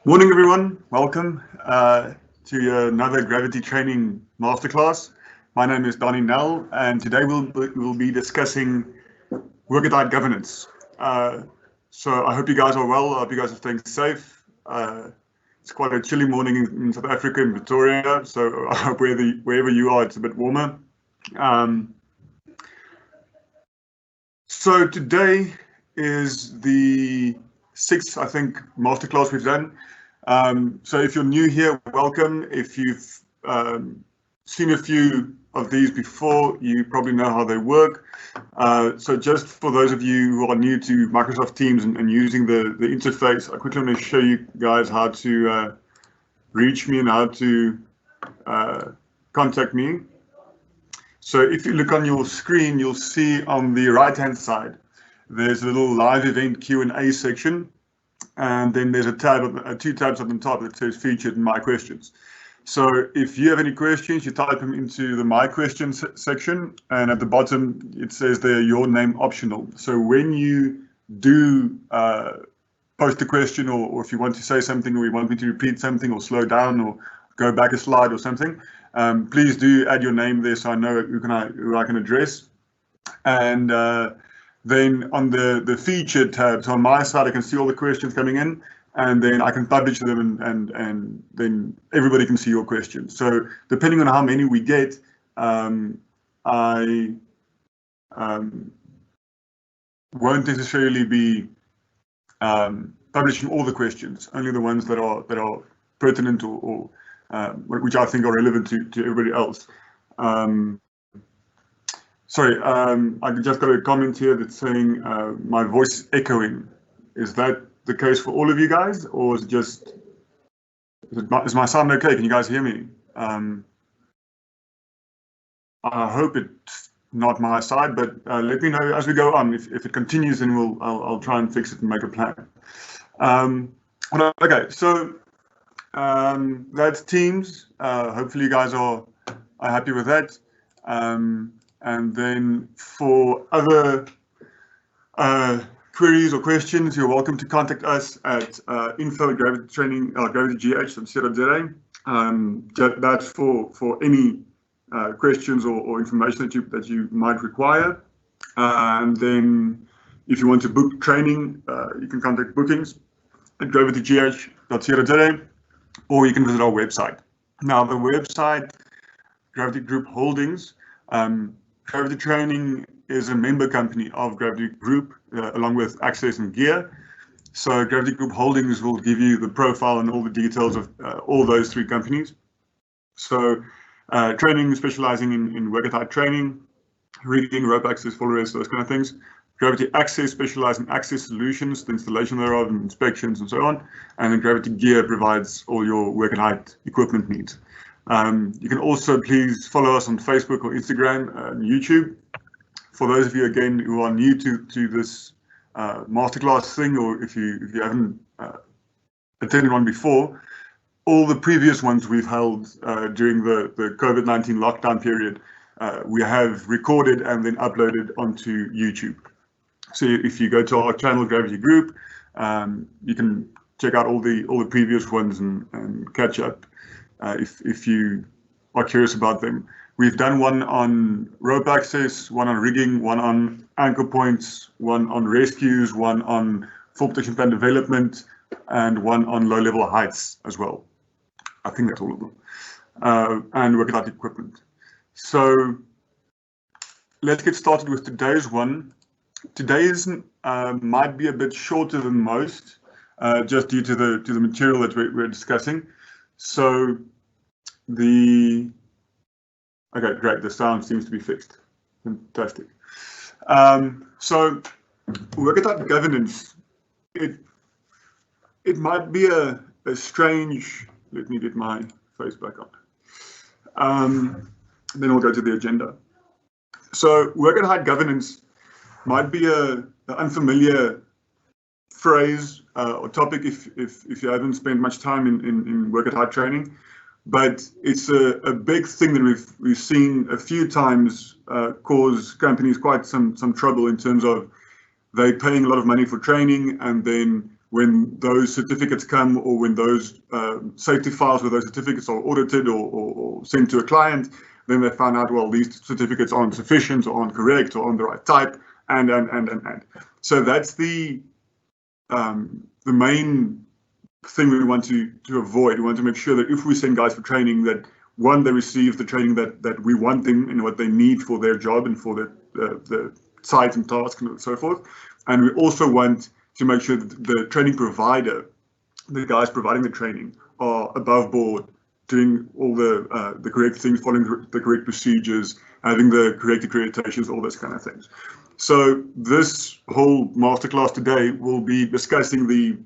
Morning, everyone. Welcome to another gravity training masterclass. My name is Danie Nel, and today we'll be discussing work-at-height governance. So I hope you guys are well. I hope you guys are staying safe. It's quite a chilly morning in South Africa, in Pretoria. So I hope wherever you are, it's a bit warmer. So today is the sixth, I think, masterclass we've done. So if you're new here, welcome. If you've seen a few of these before, you probably know how they work. So just for those of you who are new to Microsoft Teams and using the interface, I quickly want to show you guys how to reach me and how to contact me. So if you look on your screen, you'll see on the right-hand side, there's a little live event Q&A section. And then there's a tab, two tabs on the top that says featured and my questions. So if you have any questions, you type them into the my questions section, and at the bottom it says there your name optional. So when you do post a question, or if you want to say something, or you want me to repeat something, or slow down, or go back a slide or something, please do add your name there so I know who I can address. And then on the featured tab, so on my side, I can see all the questions coming in, and then I can publish them, and then everybody can see your questions. So depending on how many we get, I won't necessarily be publishing all the questions, only the ones that are pertinent or which I think are relevant to everybody else. Sorry, I just got a comment here that's saying my voice is echoing. Is that the case for all of you guys, or is it just, is my sound okay? Can you guys hear me? I hope it's not my side, but let me know as we go on. If it continues, then I'll try and fix it and make a plan. Okay, so that's Teams. Hopefully you guys are happy with that. And then for other queries or questions, you're welcome to contact us at info@gravity.gh.co.za. That's for any questions or information that you might require. And then if you want to book training, you can contact bookings at gravity.gh.co.za, or you can visit our website. Now, the website, Gravity Group Holdings, Gravity Training is a member company of Gravity Group, along with Access and Gear. So Gravity Group Holdings will give you the profile and all the details of all those three companies. So training, specializing in work-at-height training, rigging, rope access, full arrest, those kind of things. Gravity Access, specializing in access solutions, the installation thereof, and inspections, and so on. And then Gravity Gear provides all your work-at-height equipment needs. You can also please follow us on Facebook or Instagram and YouTube. For those of you, again, who are new to this masterclass thing, or if you haven't attended one before, all the previous ones we've held during the COVID-19 lockdown period, we have recorded and then uploaded onto YouTube. So if you go to our channel, Gravity Group, you can check out all the previous ones and catch up. If you are curious about them. We've done one on rope access, one on rigging, one on anchor points, one on rescues, one on full protection plan development, and one on low-level heights as well. I think that's all of them. And work-at-height equipment. So let's get started with today's one. Today's might be a bit shorter than most, just due to the material that we're discussing. So okay, great, the sound seems to be fixed. Fantastic. So work-at-height governance, it might be a strange, let me get my face back on. Then we'll go to the agenda. So work-at-height governance might be an unfamiliar phrase or topic if you haven't spent much time in work-at-height training. But it's a big thing that we've seen a few times cause companies quite some trouble in terms of they paying a lot of money for training, and then when those certificates come, or when those safety files with those certificates are audited or sent to a client, then they found out, well, these certificates aren't sufficient or aren't correct or on the right type, and. So that's the main thing we want to avoid. We want to make sure that if we send guys for training, that one, they receive the training that we want them and what they need for their job and for the site and task and so forth. And we also want to make sure that the training provider, the guys providing the training, are above board, doing all the correct things, following the correct procedures, having the correct accreditations, all those kind of things. So this whole masterclass today will be discussing the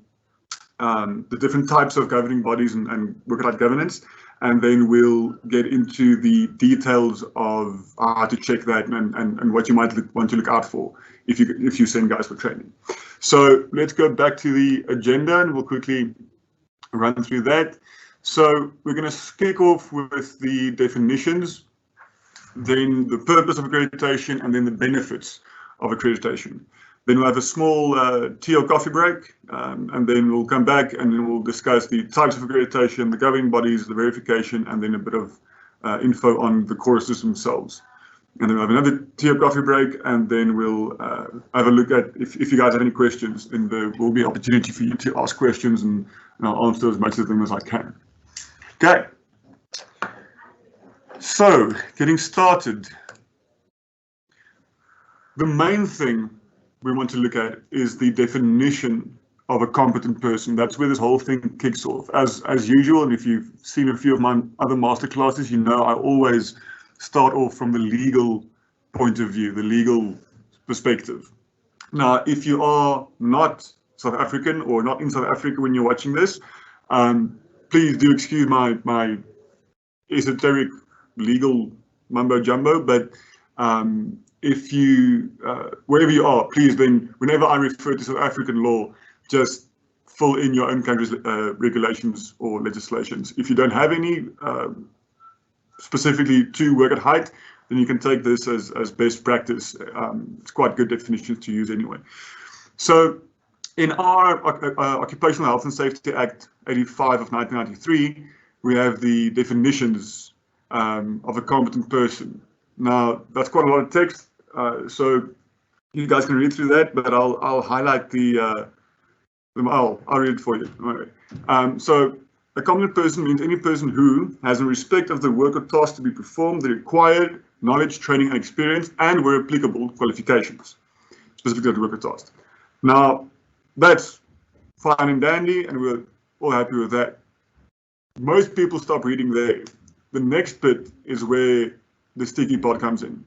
different types of governing bodies and work-life governance, and then we'll get into the details of how to check that and what you might want to look out for if you send guys for training. So let's go back to the agenda and we'll quickly run through that. So we're going to kick off with the definitions, then the purpose of accreditation, and then the benefits of accreditation. Then we'll have a small tea or coffee break, and then we'll come back and then we'll discuss the types of accreditation, the governing bodies, the verification, and then a bit of info on the courses themselves. And then we'll have another tea or coffee break, and then we'll have a look at, if you guys have any questions, then there will be opportunity for you to ask questions, and I'll answer as much of them as I can. Okay. So, getting started. The main thing we want to look at is the definition of a competent person. That's where this whole thing kicks off. As usual, and if you've seen a few of my other masterclasses, you know I always start off from the legal point of view, the legal perspective. Now, if you are not South African or not in South Africa when you're watching this, please do excuse my esoteric legal mumbo jumbo, but if you, wherever you are, please then, whenever I refer to South African law, just fill in your own country's regulations or legislations. If you don't have any specifically to work at height, then you can take this as best practice. It's quite good definitions to use anyway. So in our Occupational Health and Safety Act 85 of 1993, we have the definitions of a competent person. Now, that's quite a lot of text, so you guys can read through that, but I'll highlight I'll read it for you. Anyway. So a competent person means any person who has, in respect of the work or task to be performed, the required knowledge, training, and experience, and where applicable, qualifications, specifically the work or task. Now, that's fine and dandy, and we're all happy with that. Most people stop reading there. The next bit is where the sticky part comes in.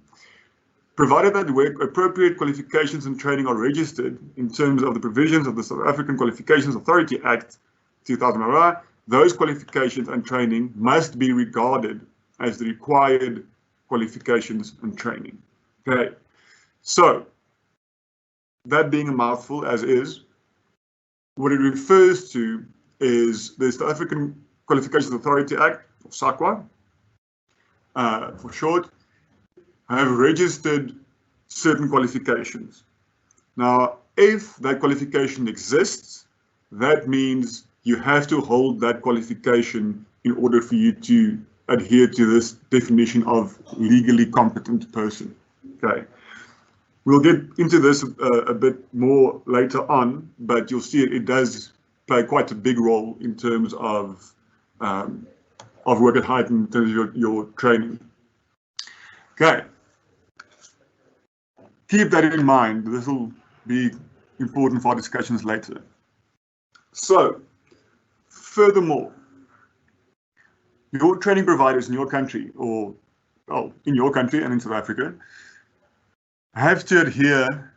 Provided that where appropriate qualifications and training are registered in terms of the provisions of the South African Qualifications Authority Act 2000, those qualifications and training must be regarded as the required qualifications and training. Okay, so that being a mouthful as is, what it refers to is the South African Qualifications Authority Act, or SAQA, for short, have registered certain qualifications. Now, if that qualification exists, that means you have to hold that qualification in order for you to adhere to this definition of legally competent person. Okay, we'll get into this a bit more later on, but you'll see it does play quite a big role in terms of work at height, in terms of your training. Okay, keep that in mind. This will be important for our discussions later. So, furthermore, your training providers in your country, or in your country and in South Africa, have to adhere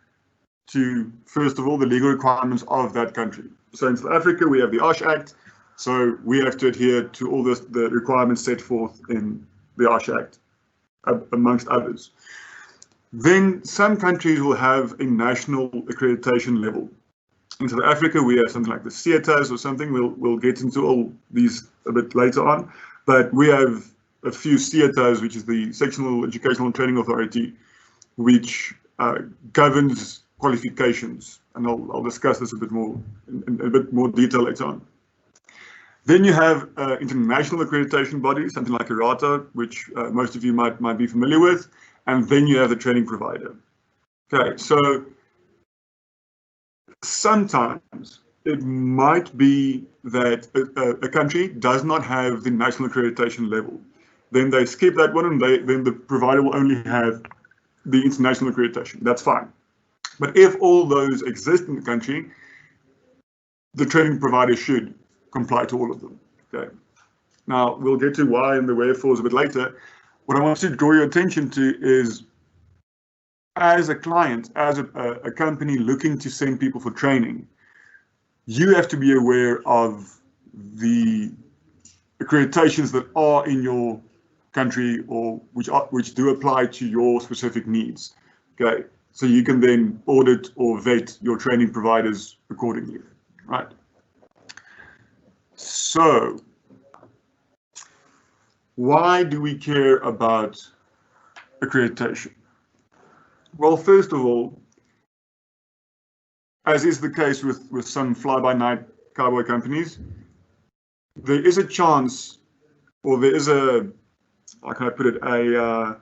to, first of all, the legal requirements of that country. So in South Africa, we have the OSH Act, so we have to adhere to all the requirements set forth in the OSH Act, amongst others. Then some countries will have a national accreditation level. In South Africa, we have something like the CETAs or something. We'll get into all these a bit later on, but we have a few CETAs, which is the Sectional Educational and Training Authority, which governs qualifications, and I'll discuss this a bit more in a bit more detail later on. Then you have international accreditation bodies, something like IRATA, which most of you might be familiar with, and then you have the training provider. Okay, so sometimes it might be that a country does not have the national accreditation level. Then they skip that one, and then the provider will only have the international accreditation. That's fine. But if all those exist in the country, the training provider should comply to all of them. Okay. Now, we'll get to why and the wherefores a bit later. What I want to draw your attention to is, as a client, as a company looking to send people for training, you have to be aware of the accreditations that are in your country or which do apply to your specific needs. Okay, so you can then audit or vet your training providers accordingly, right? So, why do we care about accreditation? Well, first of all, as is the case with some fly-by-night cowboy companies, there is a chance, or there is a, how can I put it, a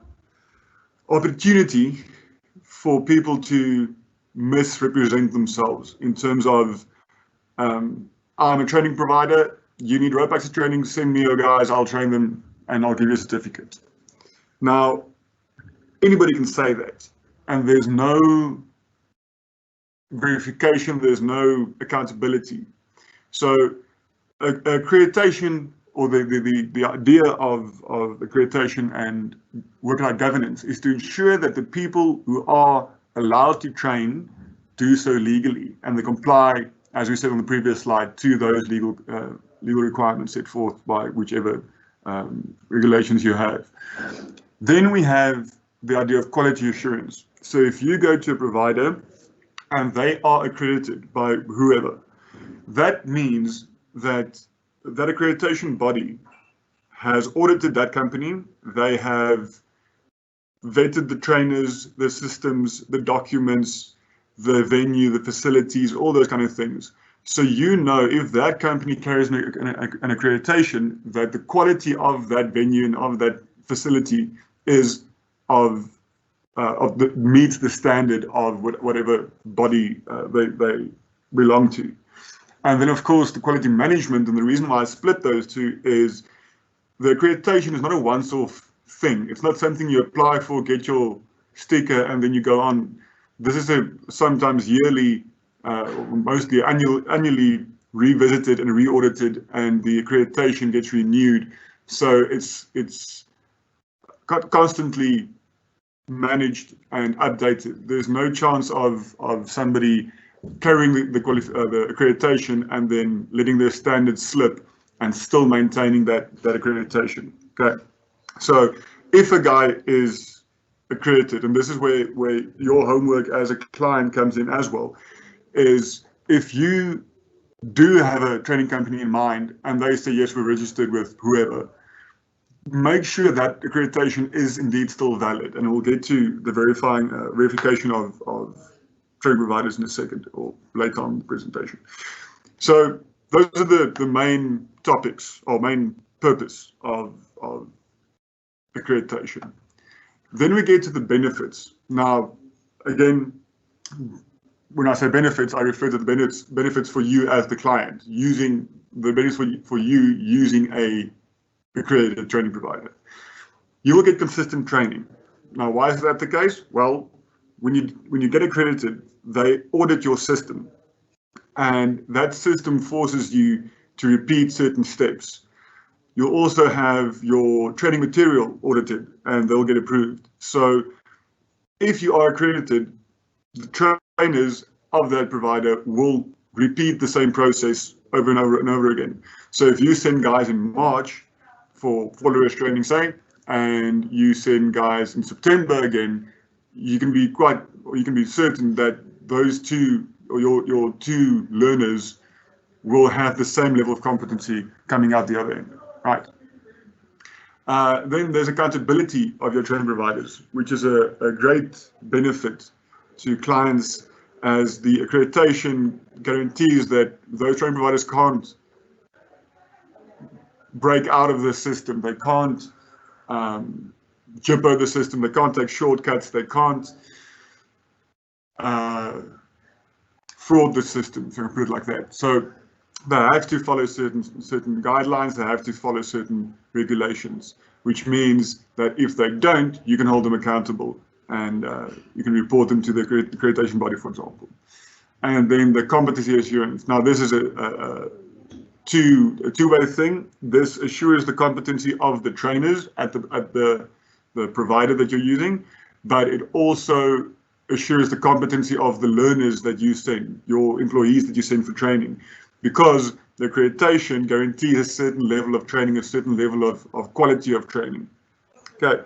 opportunity for people to misrepresent themselves in terms of, I'm a training provider, you need rope access training, send me your guys, I'll train them, and I'll give you a certificate. Now, anybody can say that, and there's no verification, there's no accountability. So accreditation, or the idea of accreditation and working out governance, is to ensure that the people who are allowed to train do so legally, and they comply, as we said on the previous slide, to those legal requirements set forth by whichever regulations you have. Then we have the idea of quality assurance. So if you go to a provider and they are accredited by whoever, that means that that accreditation body has audited that company. They have vetted the trainers, the systems, the documents, the venue, the facilities, all those kind of things. So you know, if that company carries an accreditation, that the quality of that venue and of that facility is meets the standard of whatever body they belong to. And then, of course, the quality management, and the reason why I split those two is the accreditation is not a once-off thing. It's not something you apply for, get your sticker, and then you go on. This is a sometimes yearly, mostly annually revisited and re-audited, and the accreditation gets renewed. So it's constantly managed and updated. There's no chance of somebody carrying the accreditation and then letting their standards slip and still maintaining that accreditation. Okay, so if a guy is accredited, and this is where your homework as a client comes in as well, is if you do have a training company in mind and they say, yes, we're registered with whoever, make sure that accreditation is indeed still valid, and we'll get to the verification of training providers in a second, or later on in the presentation. So those are the main topics, or main purpose of accreditation. Then we get to the benefits. Now, again, when I say benefits, I refer to the benefits for you as the client, using the benefits for you using a accredited training provider. You will get consistent training. Now, why is that the case? Well, when you get accredited, they audit your system, and that system forces you to repeat certain steps. You'll also have your training material audited, and they'll get approved. So if you are accredited, the trainers of that provider will repeat the same process over and over and over again. So if you send guys in March for followers training, say, and you send guys in September again, you can be certain that those two, or your two learners, will have the same level of competency coming out the other end, right? Then there's accountability of your training providers, which is a great benefit to clients as the accreditation guarantees that those training providers can't break out of the system. They can't jibber the system. They can't take shortcuts. They can't fraud the system, if I can put it like that. So they have to follow certain guidelines. They have to follow certain regulations, which means that if they don't, you can hold them accountable, and you can report them to the accreditation body, for example. And then the competency assurance. Now, this is a two-way thing. This assures the competency of the trainers at the provider that you're using, but it also assures the competency of the learners that you send, your employees that you send for training, because the accreditation guarantees a certain level of training, a certain level of quality of training. Okay,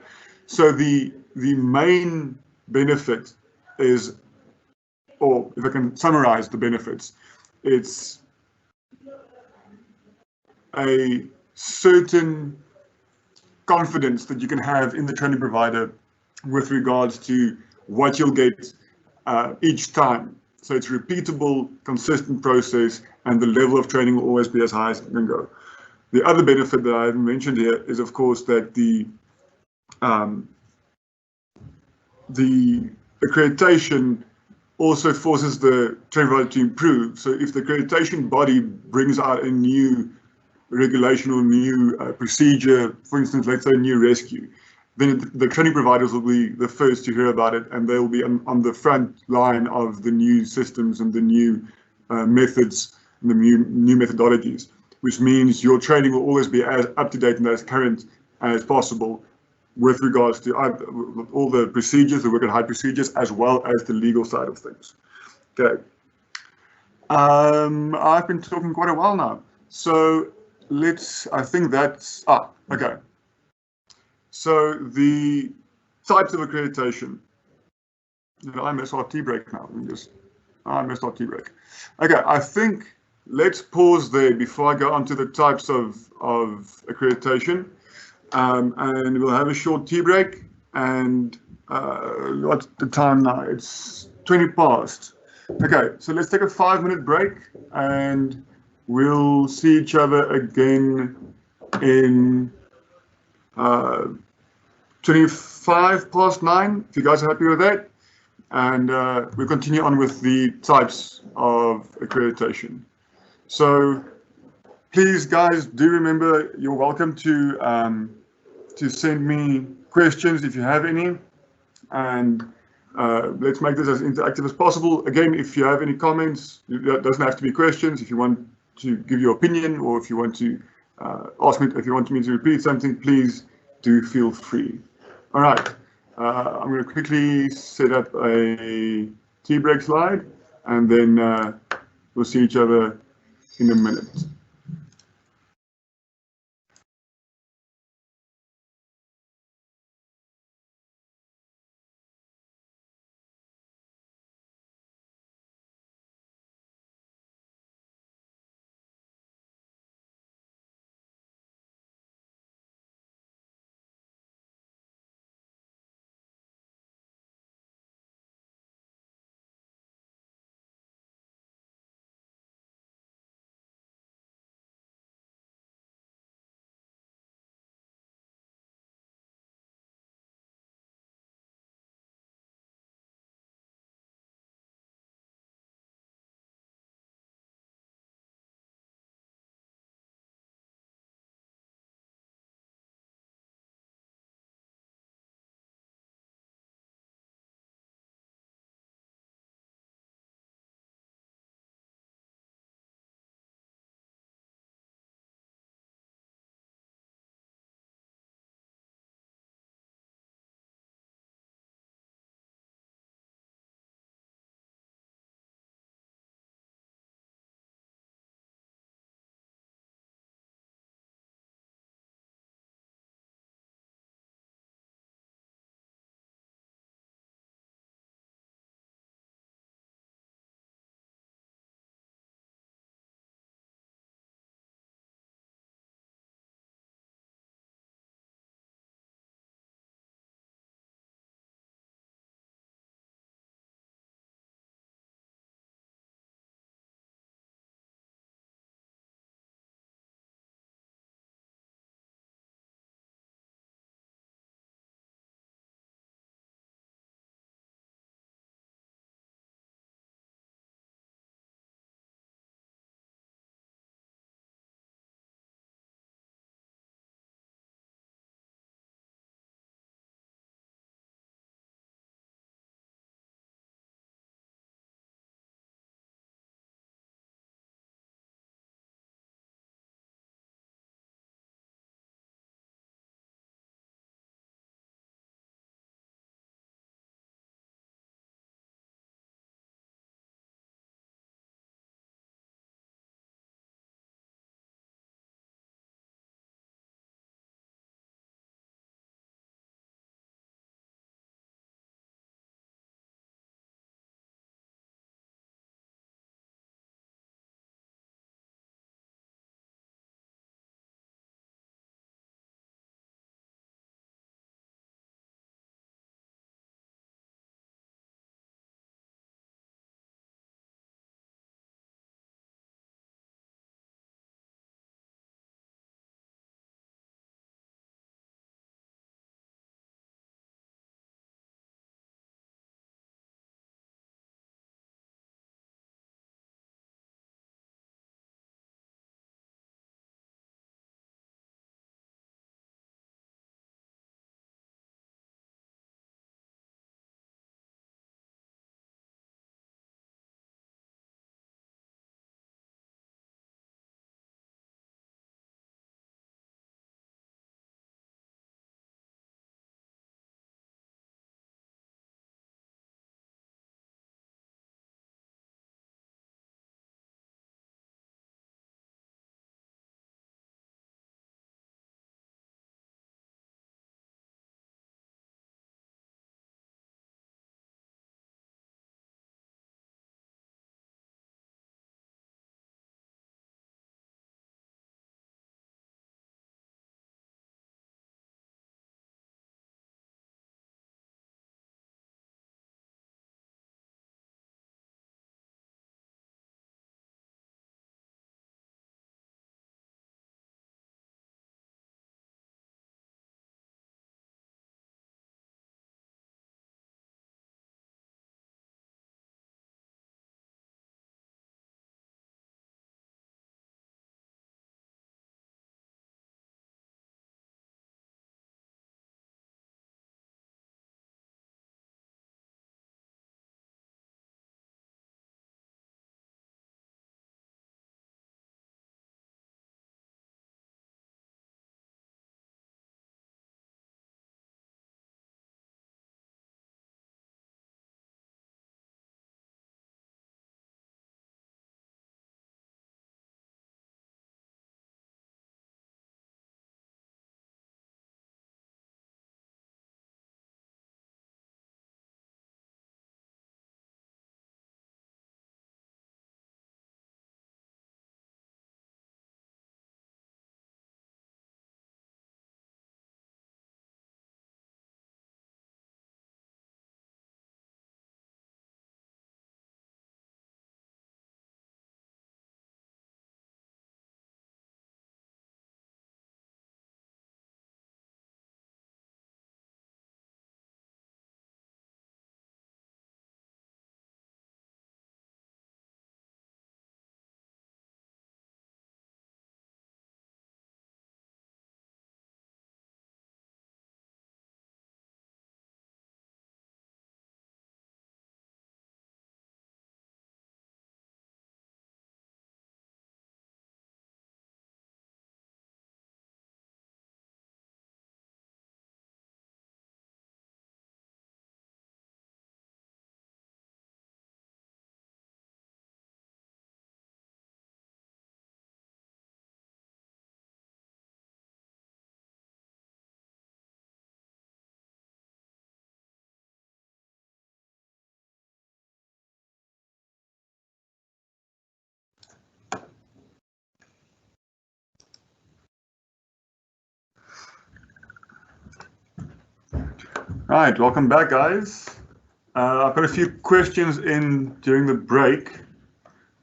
so the main benefit is, or if I can summarize the benefits, it's a certain confidence that you can have in the training provider with regards to what you'll get each time. So it's repeatable, consistent process, and the level of training will always be as high as it can go. The other benefit that I haven't mentioned here is, of course, that the accreditation also forces the training provider to improve. So if the accreditation body brings out a new regulation or new procedure, for instance, let's say a new rescue, then the training providers will be the first to hear about it, and they'll be on the front line of the new systems and the new methods and the new methodologies, which means your training will always be as up to date and as current as possible with regards to all the procedures, the work at height procedures, as well as the legal side of things. Okay. I've been talking quite a while now, so I think that's, okay. So the types of accreditation. Did I miss our tea break now? I missed our tea break. Okay, I think let's pause there before I go on to the types of accreditation. And we'll have a short tea break. And what's the time now? It's 20 past. Okay, so let's take a 5-minute break, and we'll see each other again in 25 past 9, if you guys are happy with that. And we'll continue on with the types of accreditation. So please, guys, do remember you're welcome to send me questions if you have any. And let's make this as interactive as possible. Again, if you have any comments, it doesn't have to be questions. If you want to give your opinion, or if you want to ask me, if you want me to repeat something, please do feel free. All right, I'm going to quickly set up a tea break slide, and then we'll see each other in a minute. Right, welcome back, guys. I've got a few questions in during the break,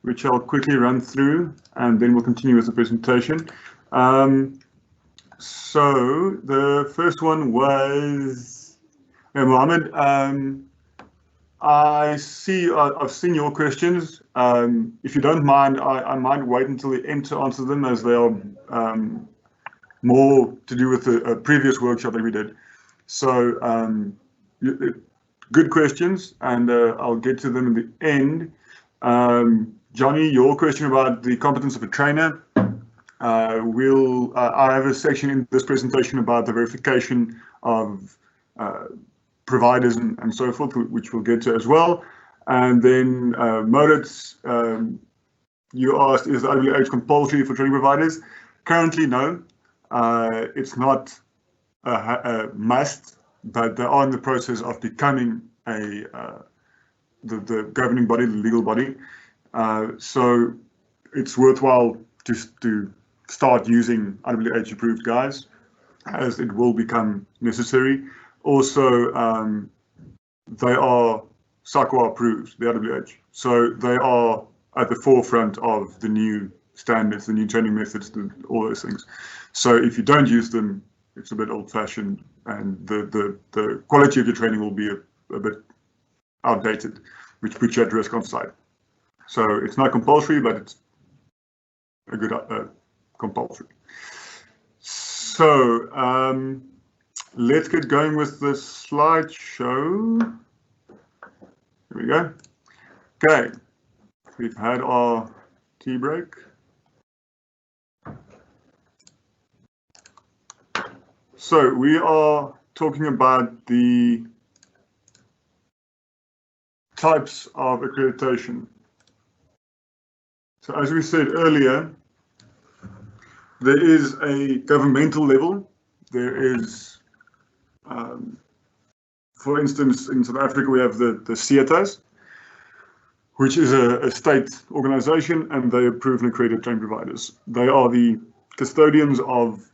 which I'll quickly run through, and then we'll continue with the presentation. So the first one was, Mohammed, I've seen your questions. If you don't mind, I might wait until the end to answer them, as they are more to do with a previous workshop that we did. So good questions, and I'll get to them in the end. Johnny, your question about the competence of a trainer. I have a section in this presentation about the verification of providers and so forth, which we'll get to as well. And then Moritz, you asked, is the IWH compulsory for training providers? Currently, no. It's not a must, but they are in the process of becoming the governing body, the legal body. So it's worthwhile just to start using IWH approved guys, as it will become necessary. Also, they are SAQA approved, the IWH. So they are at the forefront of the new standards, the new training methods, all those things. So if you don't use them, it's a bit old-fashioned, and the quality of your training will be a bit outdated, which puts you at risk on site. So it's not compulsory, but it's a good compulsory. So let's get going with the slideshow. Here we go. Okay, we've had our tea break. So we are talking about the types of accreditation. So as we said earlier, there is a governmental level. There is, for instance, in South Africa, we have the CETAs, which is a state organization, and they approve and accredit training providers. They are the custodians of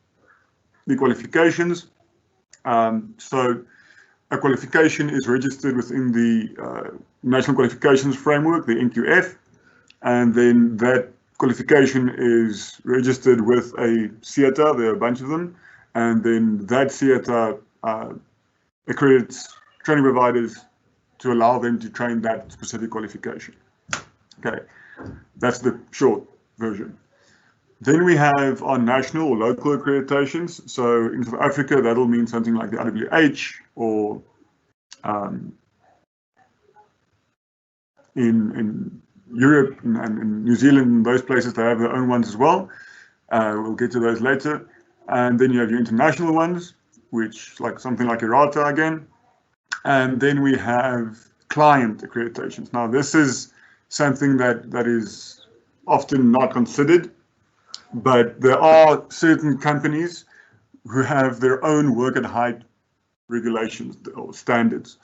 the qualifications. So a qualification is registered within the National Qualifications Framework, the Nqf, and then that qualification is registered with a CETA. There are a bunch of them, and then that CETA accredits training providers to allow them to train that specific qualification. Okay, that's the short version. Then we have our national or local accreditations. So in South Africa, that'll mean something like the IWH, or in Europe and in New Zealand, those places, they have their own ones as well. We'll get to those later. And then you have your international ones, which like something like IRATA again. And then we have client accreditations. Now, this is something that is often not considered, but there are certain companies who have their own work at height regulations or standards.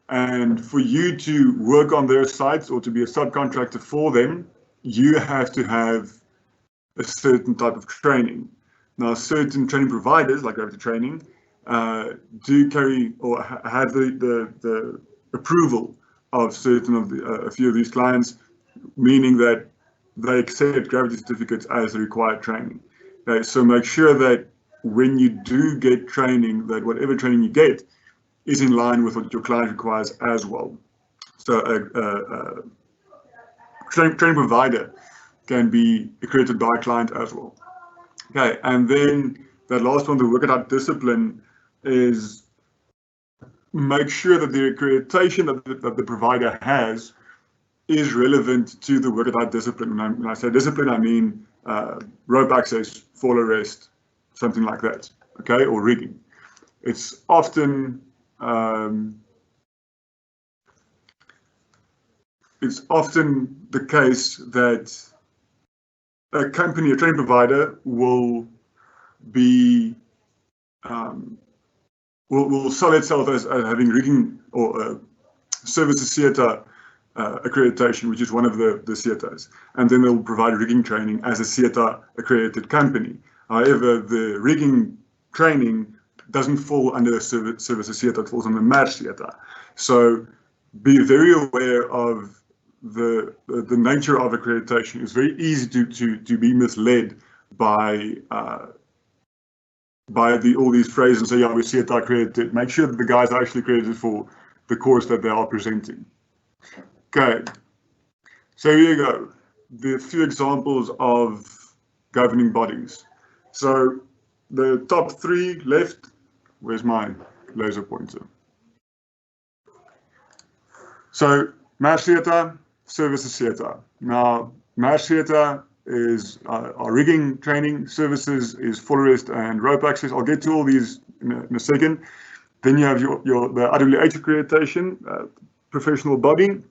And for you to work on their sites or to be a subcontractor for them, you have to have a certain type of training. Now, certain training providers, like Gravity Training, do carry or have the approval of certain of a few of these clients, meaning that they accept Gravity certificates as the required training. Okay, so make sure that when you do get training, that whatever training you get is in line with what your client requires as well. So a training provider can be accredited by a client as well. Okay, and then that last one, the work at height discipline, is make sure that the accreditation that the provider has is relevant to the work at height discipline. When I say discipline, I mean rope access, fall arrest, something like that, okay, or rigging. It's often the case that a company, a training provider, will be will sell itself as having rigging or services CETA accreditation, which is one of the CETAs, and then they'll provide rigging training as a CETA accredited company. However, the rigging training doesn't fall under Service Theatre, it falls under Masterclass. So be very aware of the nature of accreditation. It's very easy to be misled by all these phrases and say, yeah, we see it accredited. Make sure that the guys are actually accredited for the course that they are presenting. Okay, so here you go. The few examples of governing bodies. So the top three left, where's my laser pointer? So Masterclass, Service Theatre. Now, Masterclass is our rigging training, services is full arrest and rope access. I'll get to all these in a second. Then you have the IWH accreditation, professional body.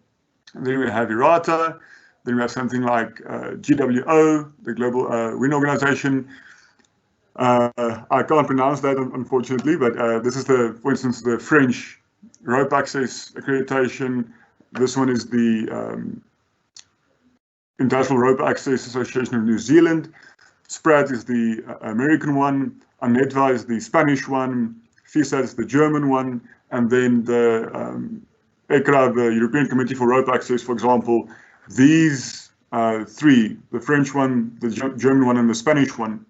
Then we have IRATA. Then we have something like GWO, the Global Wind Organization. I can't pronounce that, unfortunately, but this is for instance, the French rope access accreditation. This one is the Industrial Rope Access Association of New Zealand. SPRAT is the American one. UNETVA is the Spanish one. FISA is the German one. And then the ECRA, the European Committee for Rope Access, for example. These three, the French one, the German one, and the Spanish one,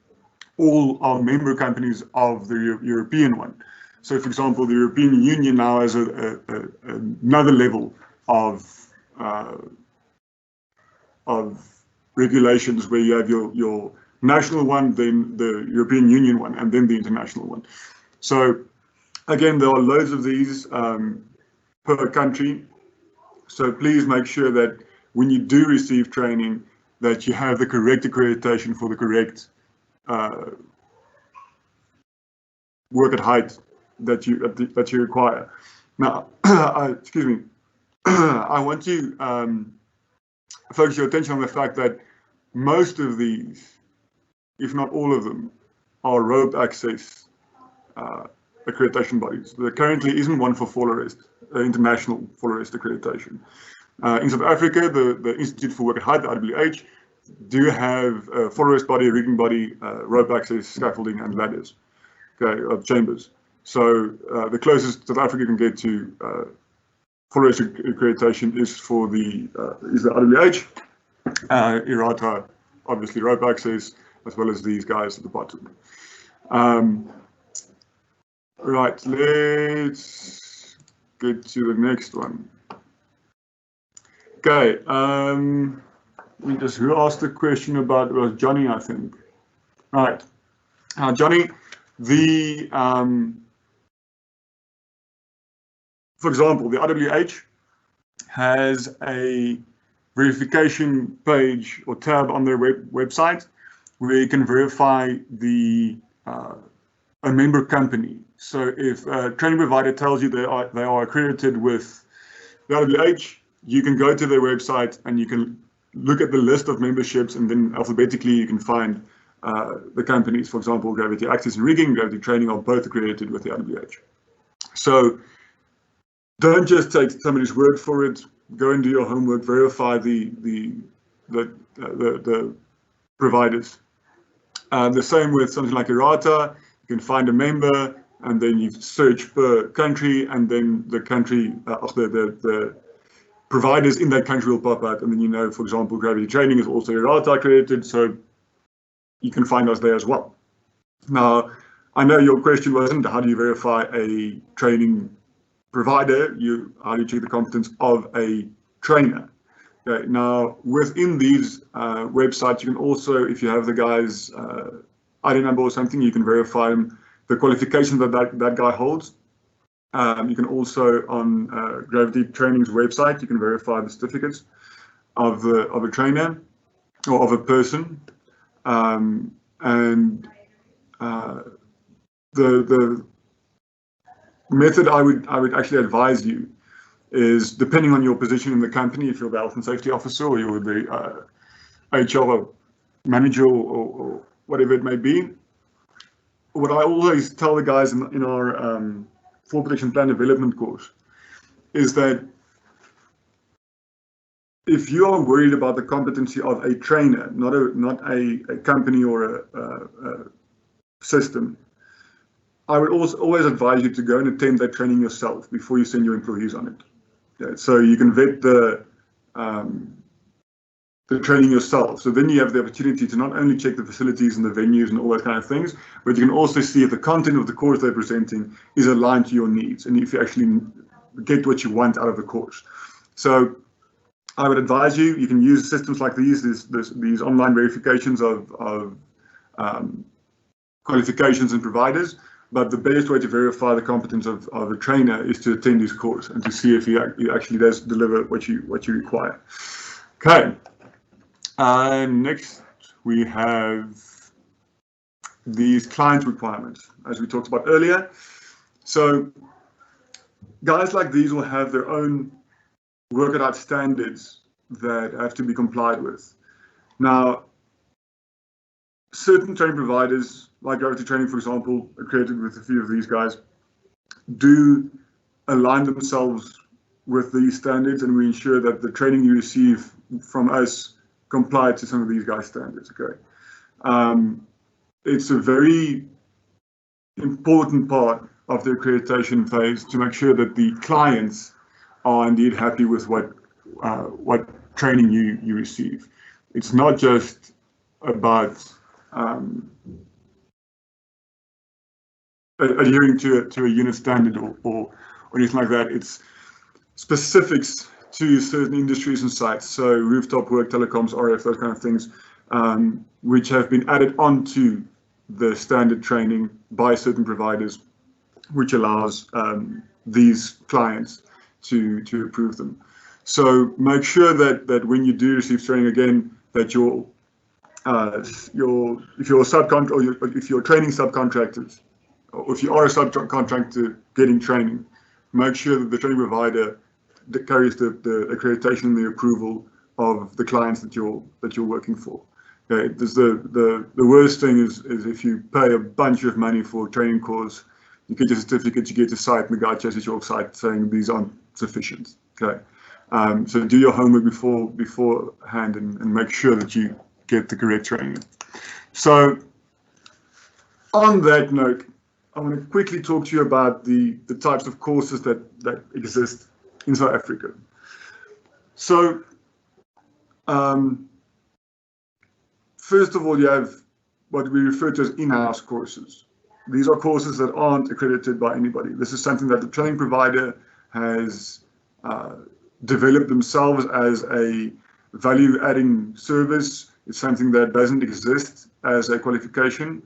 all are member companies of the European one. So, for example, the European Union now has another level of regulations where you have your national one, then the European Union one, and then the international one. So again, there are loads of these per country. So please make sure that when you do receive training, that you have the correct accreditation for the correct work at height that you require. Now, excuse me, I want to focus your attention on the fact that most of these, if not all of them, are rope access accreditation bodies. There currently isn't one for full arrest, international full arrest accreditation. In South Africa, the Institute for Work at Height, the IWH, do have a full arrest body, a rigging body, rope access, scaffolding, and ladders, okay, chambers. So the closest South Africa can get to full arrest accreditation is for the IWH, IRATA, obviously rope access, as well as these guys at the bottom. Right, let's get to the next one. Okay, who asked the question about, it was Johnny, I think. Right, Johnny, for example, the IWH has a verification page or tab on their website where you can verify a member company. So if a training provider tells you they are accredited with the IWH, you can go to their website and you can look at the list of memberships, and then alphabetically you can find the companies. For example, Gravity Access and Rigging, Gravity Training are both accredited with the IWH. So don't just take somebody's word for it. Go and do your homework. Verify the providers. The same with something like IRATA. You can find a member, and then you search per country, and then the country of the providers in that country will pop out, and then you know, for example, Gravity Training is also IRATA accredited, so you can find us there as well. Now, I know your question wasn't how do you verify a training provider, how do you check the competence of a trainer? Okay, now, within these websites, you can also, if you have the guy's ID number or something, you can verify the qualifications that guy holds. You can also, on Gravity Training's website, you can verify the certificates of a trainer or of a person. The method I would actually advise you is, depending on your position in the company, if you're the health and safety officer or you're the HR manager or whatever it may be. What I always tell the guys in our Fall Protection Plan Development course is that if you are worried about the competency of a trainer, not a company or a system, I would also always advise you to go and attend that training yourself before you send your employees on it. Yeah, so you can vet the training yourself. So then you have the opportunity to not only check the facilities and the venues and all that kind of things, but you can also see if the content of the course they're presenting is aligned to your needs and if you actually get what you want out of the course. So I would advise you can use systems like these online verifications of qualifications and providers, but the best way to verify the competence of a trainer is to attend his course and to see if he actually does deliver what you require. Okay. Next, we have these client requirements, as we talked about earlier. So guys like these will have their own work out standards that have to be complied with. Now, certain training providers, like Gravity Training, for example, accredited with a few of these guys, do align themselves with these standards, and we ensure that the training you receive from us comply to some of these guys' standards. Okay, it's a very important part of the accreditation phase to make sure that the clients are indeed happy with what training you receive. It's not just about adhering to a unit standard or anything like that. It's specifics to certain industries and sites, so rooftop work, telecoms, RF, those kind of things, which have been added onto the standard training by certain providers, which allows these clients to approve them. So make sure that when you do receive training, again, that if you're if you're training subcontractors, or if you are a subcontractor getting training, make sure that the training provider that carries the accreditation and the approval of the clients that you're working for. Okay, the worst thing is if you pay a bunch of money for a training course, you get your certificate, you get a site, and the guy chases you off site saying these aren't sufficient. Okay, so do your homework beforehand and make sure that you get the correct training. So on that note, I want to quickly talk to you about the types of courses that exist in South Africa. So first of all, you have what we refer to as in-house courses. These are courses that aren't accredited by anybody. This is something that the training provider has developed themselves as a value-adding service. It's something that doesn't exist as a qualification,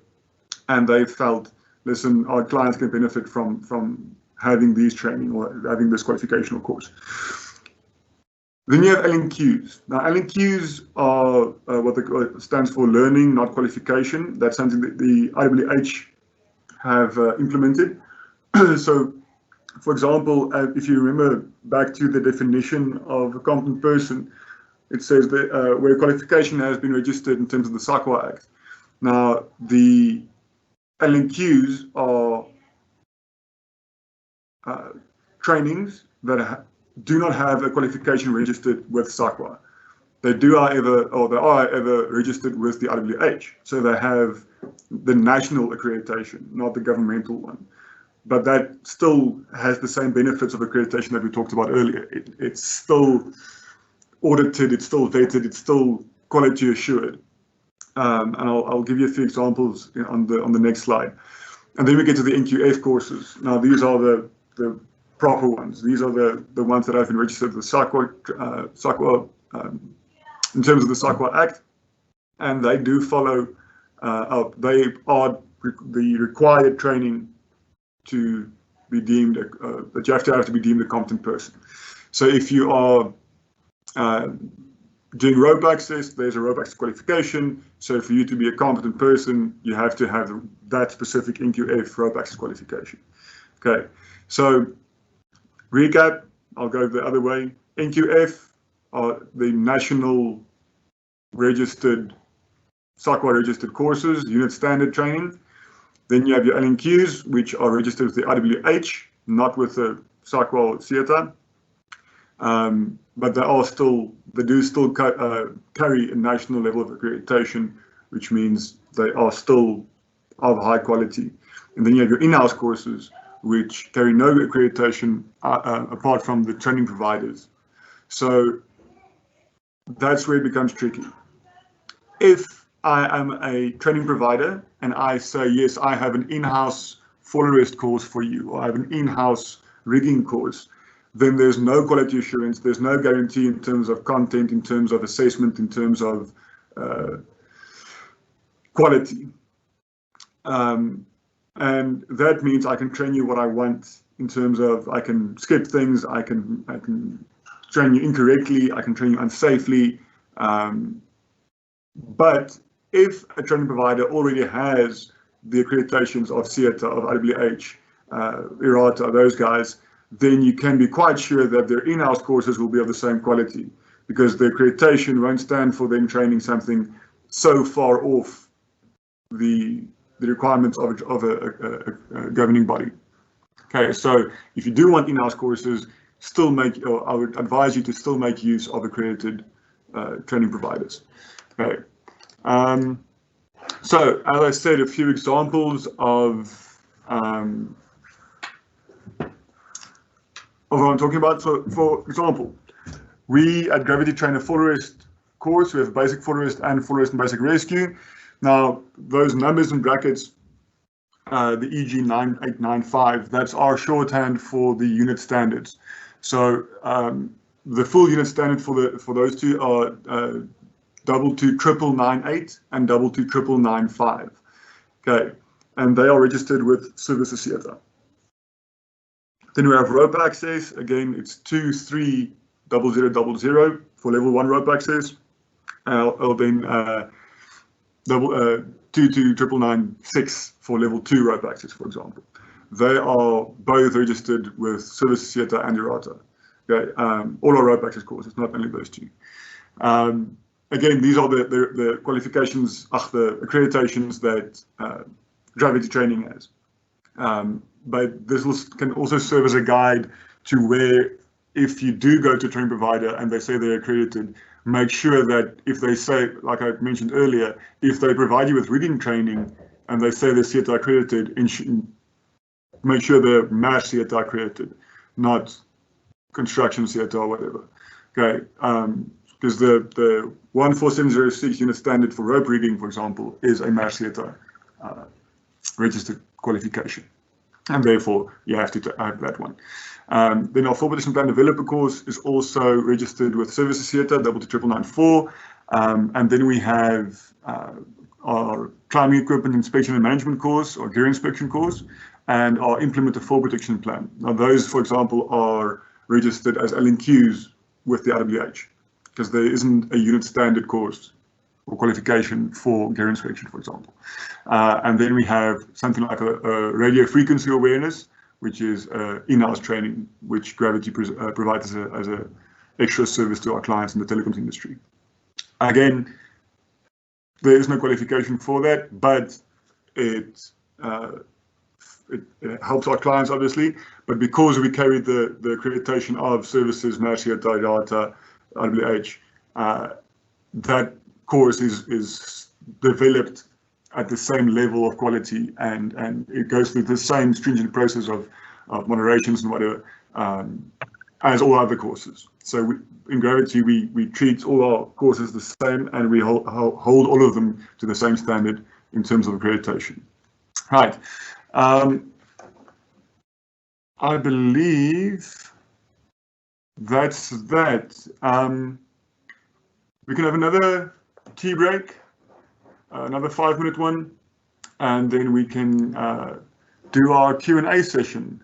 and they felt, listen, our clients can benefit from having these training or having this qualificational course. Then you have LNQs. Now, LNQs are what stands for Learning, Not Qualification. That's something that the IWH have implemented. So, for example, if you remember back to the definition of a competent person, it says that where qualification has been registered in terms of the SAQA Act. Now, the LNQs are trainings that do not have a qualification registered with SAQA. They are however registered with the IWH. So they have the national accreditation, not the governmental one. But that still has the same benefits of accreditation that we talked about earlier. It's still audited, it's still vetted, it's still quality assured. And I'll give you a few examples on the next slide. And then we get to the Nqf courses. Now these are the proper ones. These are the ones that have been registered with SAQA in terms of the SAQA Act, and they do follow. They are the required training to be deemed that you have to be deemed a competent person. So if you are doing rope access, there's a rope access qualification. So for you to be a competent person, you have to have that specific Nqf rope access qualification. Okay, so recap, I'll go the other way. Nqf are the national registered, SAQA registered courses, unit standard training. Then you have your LNQs, which are registered with the IWH, not with the SAQA or CETA. But they do still carry a national level of accreditation, which means they are still of high quality. And then you have your in-house courses, which carry no accreditation apart from the training providers. So that's where it becomes tricky. If I am a training provider and I say, yes, I have an in-house fall arrest course for you, or I have an in-house rigging course, then there's no quality assurance, there's no guarantee in terms of content, in terms of assessment, in terms of quality. And that means I can train you what I want in terms of I can skip things, I can train you incorrectly, I can train you unsafely. But if a training provider already has the accreditations of CETA, of IWH, IRATA, those guys, then you can be quite sure that their in-house courses will be of the same quality, because the accreditation won't stand for them training something so far off the requirements of a governing body. Okay, so if you do want in-house courses, or I would advise you to still make use of accredited training providers. Okay. So, as I said, a few examples of what I'm talking about. So, for example, we at Gravity train a full arrest course. We have basic full arrest and full arrest and basic rescue. Now, those numbers in brackets, the EG 9895, that's our shorthand for the unit standards. So, the full unit standard for those two are 22998 and 22995. Okay, and they are registered with Services CETA. Then we have rope access. Again, it's 230000 for level 1 rope access. Or then 22996 for level 2 rope access, for example. They are both registered with Services CETA and IRATA. Okay, all our rope access courses, not only those two. Again, these are the qualifications, the accreditations that Gravity training has. But this can also serve as a guide to where, if you do go to a training provider and they say they're accredited, make sure that if they say, like I mentioned earlier, if they provide you with rigging training and they say they're CETA accredited, make sure they're MASH CETA accredited, not construction CETA or whatever. Okay, because the 14706 unit standard for rope rigging, for example, is a MASH CETA registered qualification, and therefore you have to have that one. Then our full petition plan developer course is also registered with Services CETA 22994, and then we have our climbing equipment inspection and management course, or gear inspection course, and our implement a fall protection plan. Now those, for example, are registered as LNQs with the IWH, because there isn't a unit standard course or qualification for gear inspection, for example. And then we have something like a radio frequency awareness, which is in-house training, which Gravity provides as a extra service to our clients in the telecoms industry. Again, there is no qualification for that, but it helps our clients, obviously. But because we carry the accreditation of Services, MASH CETA, IRATA, IWH, that course is developed at the same level of quality, and it goes through the same stringent process of moderations and whatever as all other courses. So in Gravity, we treat all our courses the same, and we hold all of them to the same standard in terms of accreditation. Right. I believe that's that. We can have another tea break, another 5-minute one, and then we can do our Q&A session.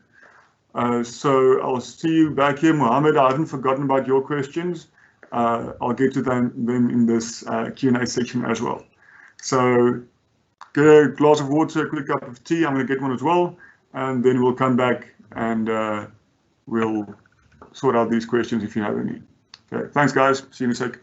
So I'll see you back here, Mohammed. I haven't forgotten about your questions. I'll get to them in this Q&A section as well. So get a glass of water, a quick cup of tea. I'm going to get one as well, and then we'll come back and we'll sort out these questions if you have any. Okay, thanks guys. See you in a sec.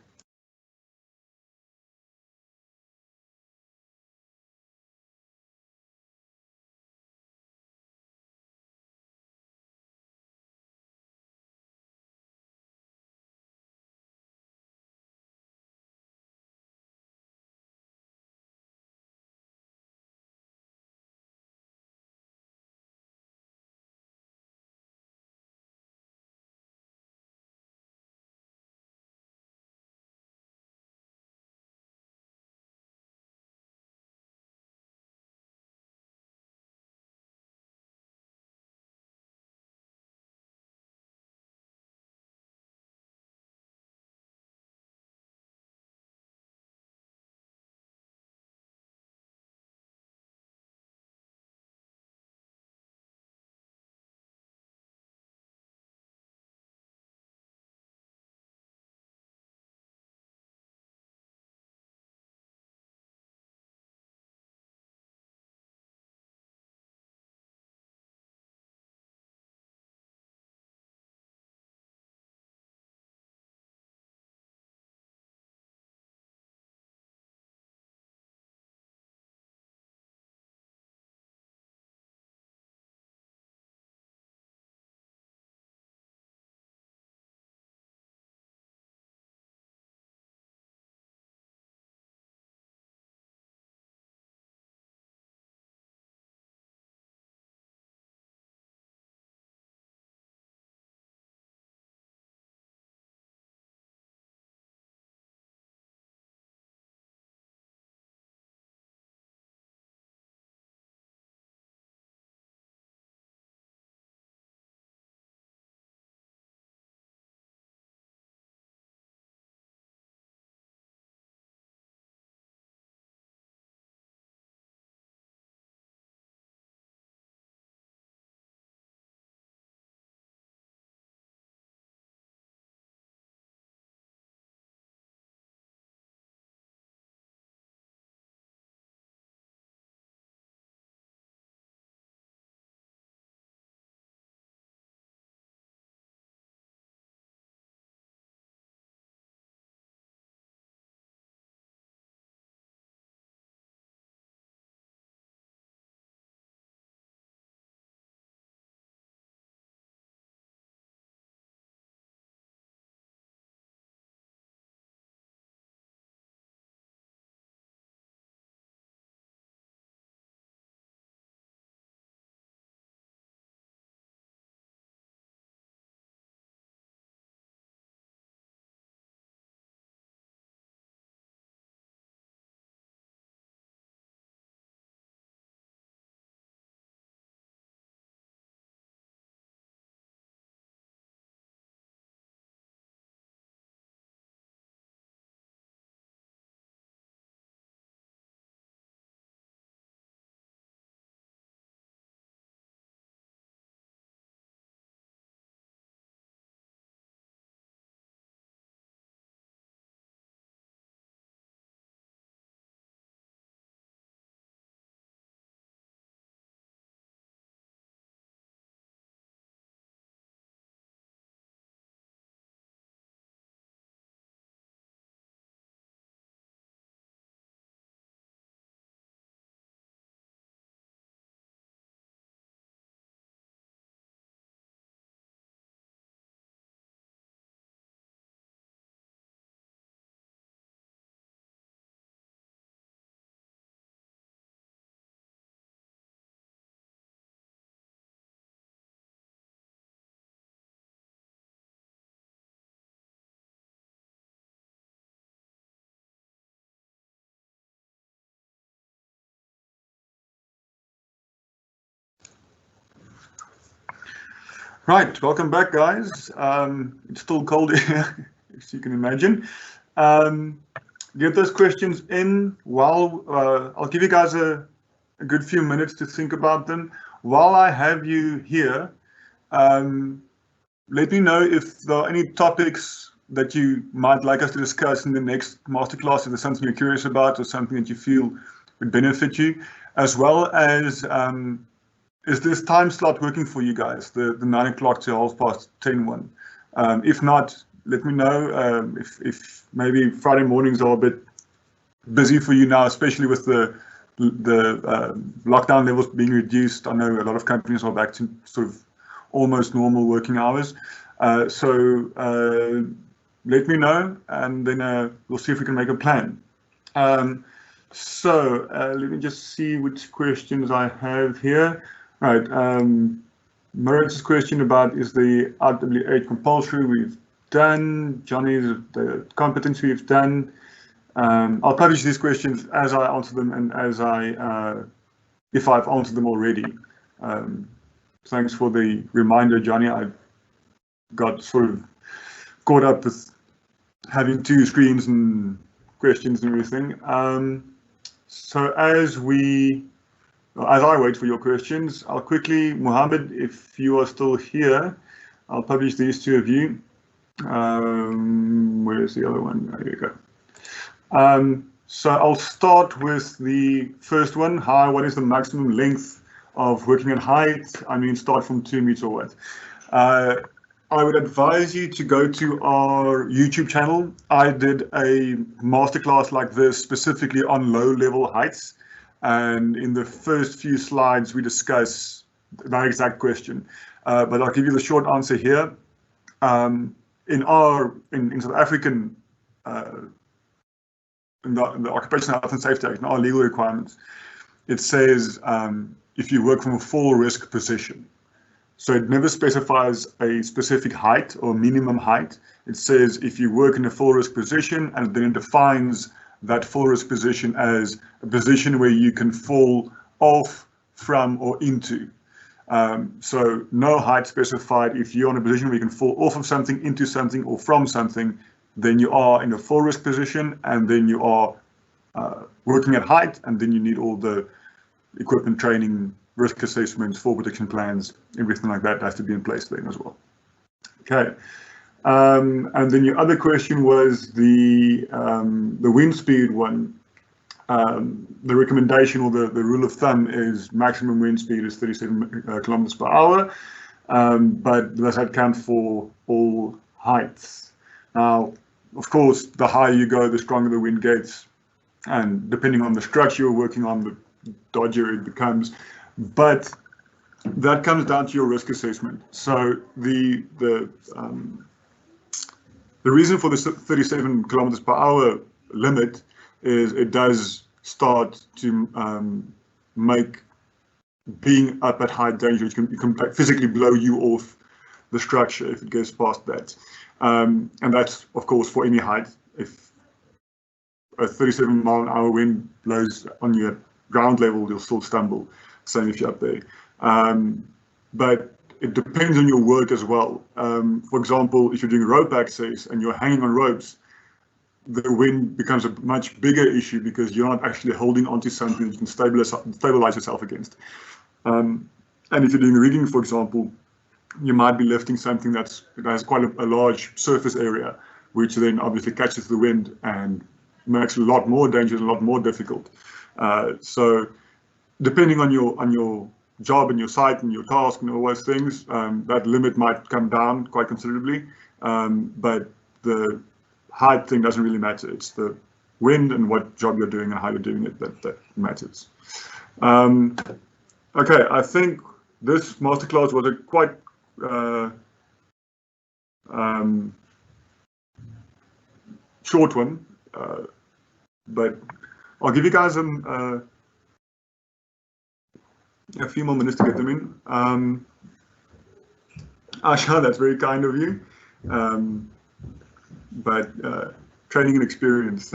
Right, welcome back, guys. It's still cold here, as you can imagine. Get those questions in while I'll give you guys a good few minutes to think about them. While I have you here, let me know if there are any topics that you might like us to discuss in the next masterclass, if there's something you're curious about or something that you feel would benefit you, as well as is this time slot working for you guys, the 9 o'clock to 10:30 one? If not, let me know. If maybe Friday mornings are a bit busy for you now, especially with the lockdown levels being reduced. I know a lot of companies are back to sort of almost normal working hours. So let me know, and then we'll see if we can make a plan. So let me just see which questions I have here. All right, Maritz's question about is the RWH compulsory we've done. Johnny's the competency we've done. I'll publish these questions as I answer them and as if I've answered them already. Thanks for the reminder, Johnny. I got sort of caught up with having two screens and questions and everything. So as I wait for your questions, I'll quickly, Mohammed, if you are still here, I'll publish these two of you. Where's the other one? There you go. So I'll start with the first one. Hi, what is the maximum length of working at height? I mean, start from 2 meters or what? I would advise you to go to our YouTube channel. I did a masterclass like this specifically on low-level heights. And in the first few slides, we discuss that exact question. But I'll give you the short answer here. In South African, in the Occupational Health and Safety Act, in our legal requirements, it says if you work from a full risk position. So it never specifies a specific height or minimum height. It says if you work in a full risk position, and then it defines that full risk position as a position where you can fall off, from, or into. So no height specified. If you're in a position where you can fall off of something, into something, or from something, then you are in a full risk position, and then you are working at height, and then you need all the equipment training, risk assessments, fall protection plans, everything like that has to be in place then as well. Okay. And then your other question was the wind speed one. The recommendation or the rule of thumb is maximum wind speed is 37 kilometers per hour, but does that count for all heights? Now, of course, the higher you go, the stronger the wind gets, and depending on the structure you're working on, the dodgier it becomes. But that comes down to your risk assessment. So the reason for the 37 kilometers per hour limit is it does start to make being up at high danger. It can physically blow you off the structure if it goes past that. And that's, of course, for any height. If a 37 mile an hour wind blows on your ground level, you'll still stumble, same if you're up there. But it depends on your work as well. For example, if you're doing rope access and you're hanging on ropes, the wind becomes a much bigger issue because you're not actually holding onto something that you can stabilize yourself against. And if you're doing rigging, for example, you might be lifting something that has quite a large surface area, which then obviously catches the wind and makes it a lot more dangerous, a lot more difficult. So depending on your job and your site and your task and all those things, that limit might come down quite considerably. But the height thing doesn't really matter. It's the wind and what job you're doing and how you're doing it that matters. Okay, I think this masterclass was a quite short one, but I'll give you guys a few more minutes to get them in. Asha, that's very kind of you, but training and experience.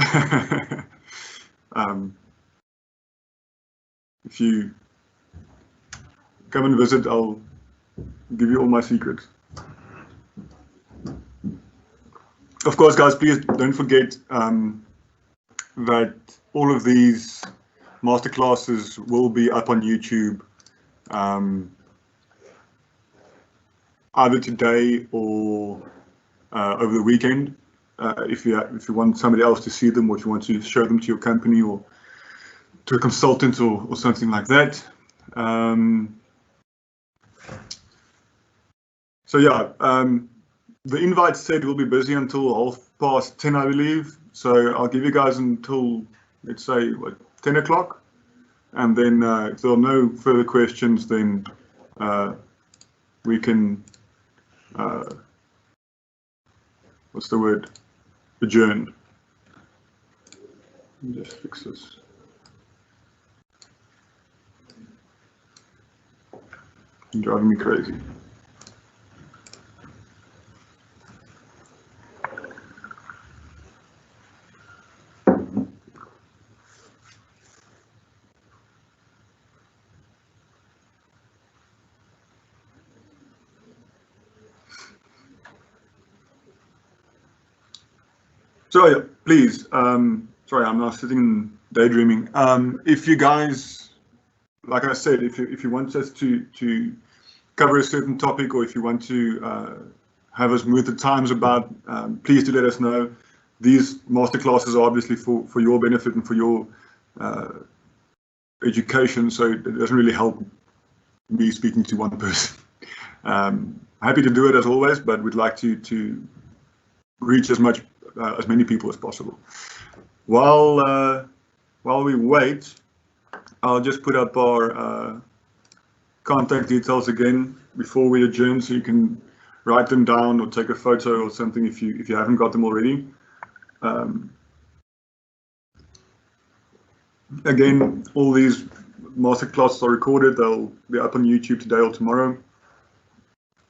If you come and visit, I'll give you all my secrets. Of course, guys, please don't forget that all of these masterclasses will be up on YouTube either today or over the weekend. If you want somebody else to see them, or if you want to show them to your company or to a consultant or something like that. So yeah, the invite said we'll be busy until 10:30, I believe. So I'll give you guys until, let's say, what, 10 o'clock, and then if there are no further questions, then we can what's the word? Adjourn. Let me just fix this. You're driving me crazy. So yeah, please, sorry, I'm now sitting daydreaming. If you guys, like I said, if you want us to cover a certain topic, or if you want to have us move the times about, please do let us know. These masterclasses are obviously for your benefit and for your education, so it doesn't really help me speaking to one person. Happy to do it as always, but we'd like to reach as many people as possible. While we wait, I'll just put up our contact details again before we adjourn, so you can write them down or take a photo or something if you haven't got them already. Again, all these masterclasses are recorded. They'll be up on YouTube today or tomorrow,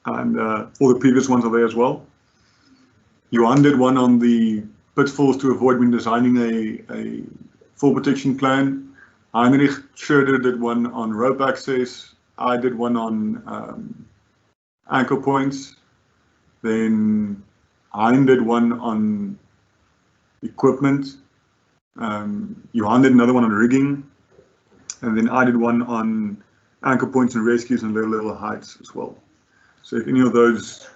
and all the previous ones are there as well. Johan did one on the pitfalls to avoid when designing a fall protection plan. Heinrich Schroeder did one on rope access. I did one on anchor points. Then Hein did one on equipment. Johan did another one on rigging. And then I did one on anchor points and rescues and level heights as well. So if any of those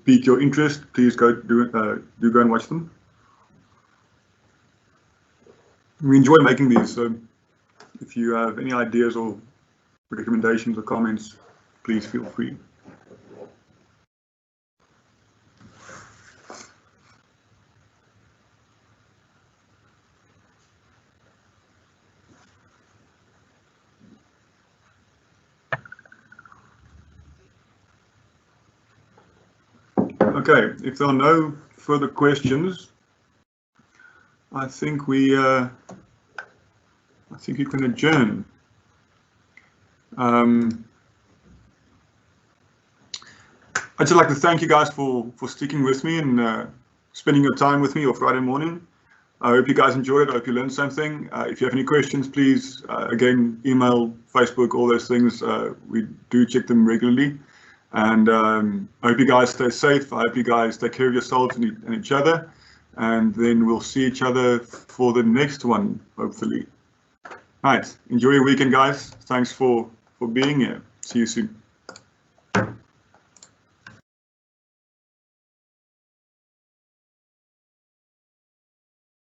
pique your interest, please do go and watch them. We enjoy making these, so if you have any ideas or recommendations or comments, please feel free. Okay, if there are no further questions, I think we can adjourn. I'd just like to thank you guys for sticking with me and spending your time with me on Friday morning. I hope you guys enjoyed it. I hope you learned something. If you have any questions, please, again, email, Facebook, all those things. We do check them regularly. And I hope you guys stay safe. I hope you guys take care of yourselves and each other. And then we'll see each other for the next one, hopefully. All right. Enjoy your weekend, guys. Thanks for being here. See you soon.